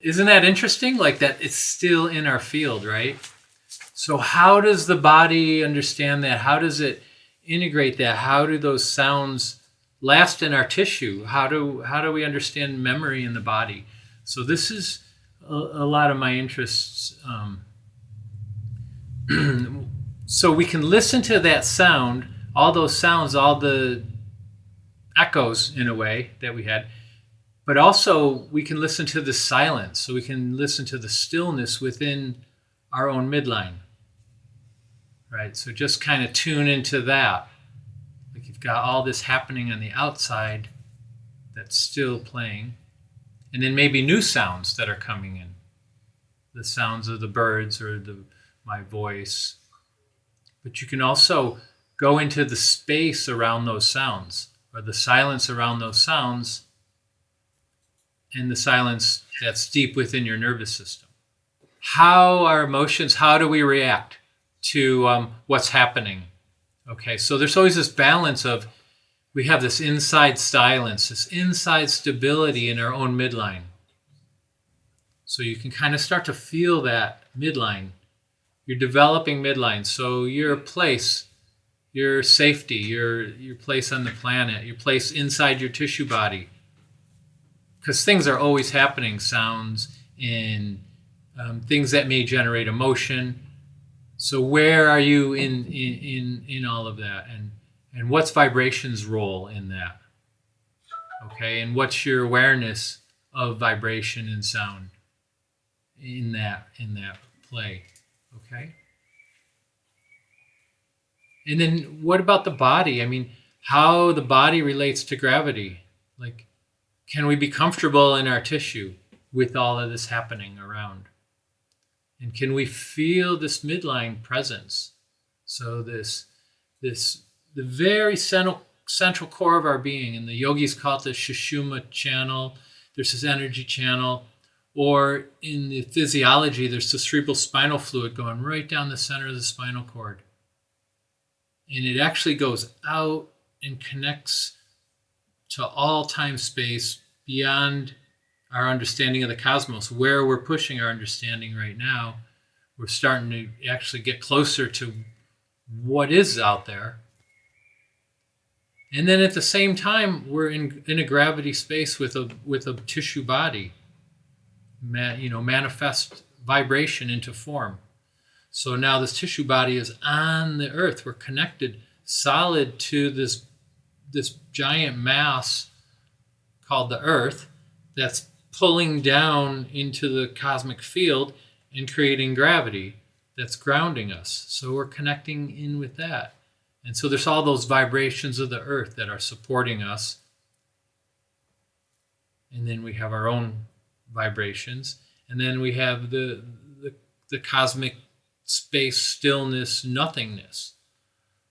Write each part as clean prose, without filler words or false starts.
Isn't that interesting? Like that it's still in our field, right? So how does the body understand that? How does it integrate that? How do those sounds last in our tissue? How do we understand memory in the body? So this is a lot of my interests. So we can listen to that sound, all those sounds, all the echoes in a way that we had, but also we can listen to the silence. So we can listen to the stillness within our own midline, right? So just kind of tune into that. Like you've got all this happening on the outside that's still playing, and then maybe new sounds that are coming in, the sounds of the birds or my voice. But you can also go into the space around those sounds or the silence around those sounds and the silence that's deep within your nervous system. How our emotions, how do we react to what's happening? Okay, so there's always this balance of we have this inside silence, this inside stability in our own midline. So you can kind of start to feel that midline. You're developing midline. So your place, your safety, your place on the planet, your place inside your tissue body. Because things are always happening, sounds and things that may generate emotion. So where are you in all of that? And what's vibration's role in that? Okay, and what's your awareness of vibration and sound in that play? Okay. And then what about the body? I mean, how the body relates to gravity. Like, can we be comfortable in our tissue with all of this happening around? And can we feel this midline presence? So the very central core of our being, and the yogis call it the Sushumna channel. There's this energy channel, or in the physiology, there's the cerebral spinal fluid going right down the center of the spinal cord. And it actually goes out and connects to all time space beyond our understanding of the cosmos. Where we're pushing our understanding right now, we're starting to actually get closer to what is out there. And then at the same time, we're in a gravity space with a tissue body, manifest vibration into form. So now this tissue body is on the earth. We're connected solid to this giant mass called the earth that's pulling down into the cosmic field and creating gravity that's grounding us. So we're connecting in with that. And so there's all those vibrations of the earth that are supporting us. And then we have our own vibrations. And then we have the cosmic space, stillness, nothingness.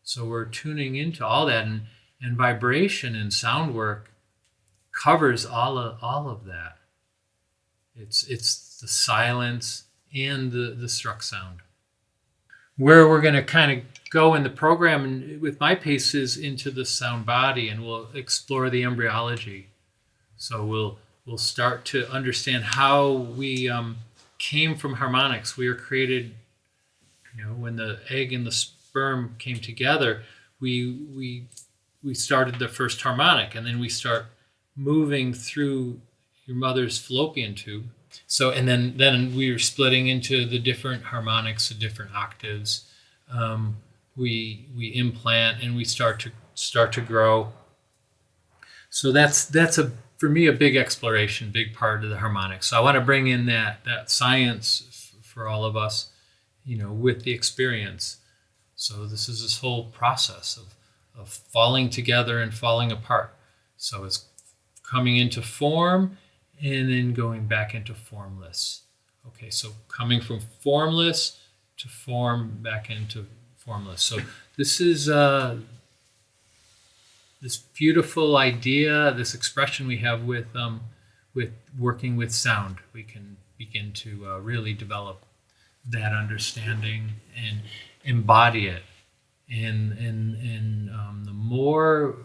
So we're tuning into all that. And vibration and sound work covers all of that. It's the silence and the struck sound. Where we're going to kind of go in the program and with my piece is into the sound body, and we'll explore the embryology. So we'll start to understand how we came from harmonics. We were created, when the egg and the sperm came together, we started the first harmonic, and then we start moving through your mother's fallopian tube. So, and then we were splitting into the different harmonics, the different octaves. We implant and we start to grow. So that's for me a big exploration, big part of the harmonics. So I want to bring in that science for all of us, with the experience. So this is this whole process of falling together and falling apart. So it's coming into form and then going back into formless. Okay, so coming from formless to form, back into formless. So this is this beautiful idea, this expression we have with working with sound. We can begin to really develop that understanding and embody it. And the more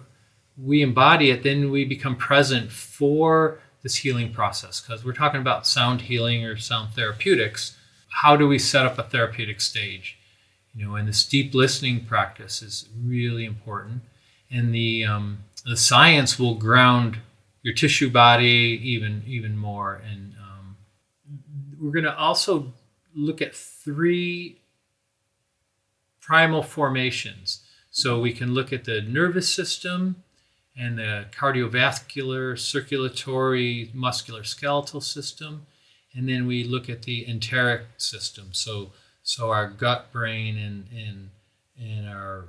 we embody it, then we become present for this healing process, because we're talking about sound healing or sound therapeutics. How do we set up a therapeutic stage? And this deep listening practice is really important. And the science will ground your tissue body even more. And we're going to also look at 3 primal formations. So we can look at the nervous system and the cardiovascular, circulatory, musculoskeletal system. And then we look at the enteric system. So our gut, brain, and our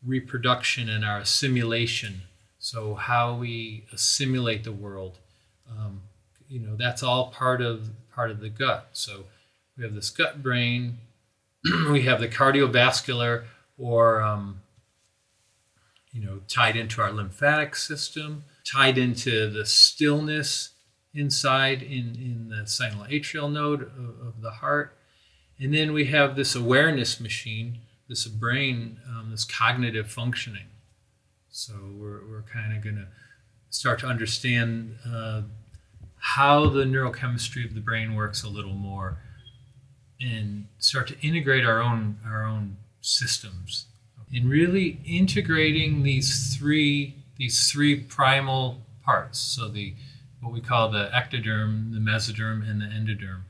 reproduction and our assimilation. So how we assimilate the world. That's all part of the gut. So we have this gut brain. We have the cardiovascular, or tied into our lymphatic system, tied into the stillness inside in the sinoatrial node of the heart. And then we have this awareness machine, this brain, this cognitive functioning. So we're kind of going to start to understand how the neurochemistry of the brain works a little more, and start to integrate our own systems, and really integrating these three primal parts. So what we call the ectoderm, the mesoderm, and the endoderm.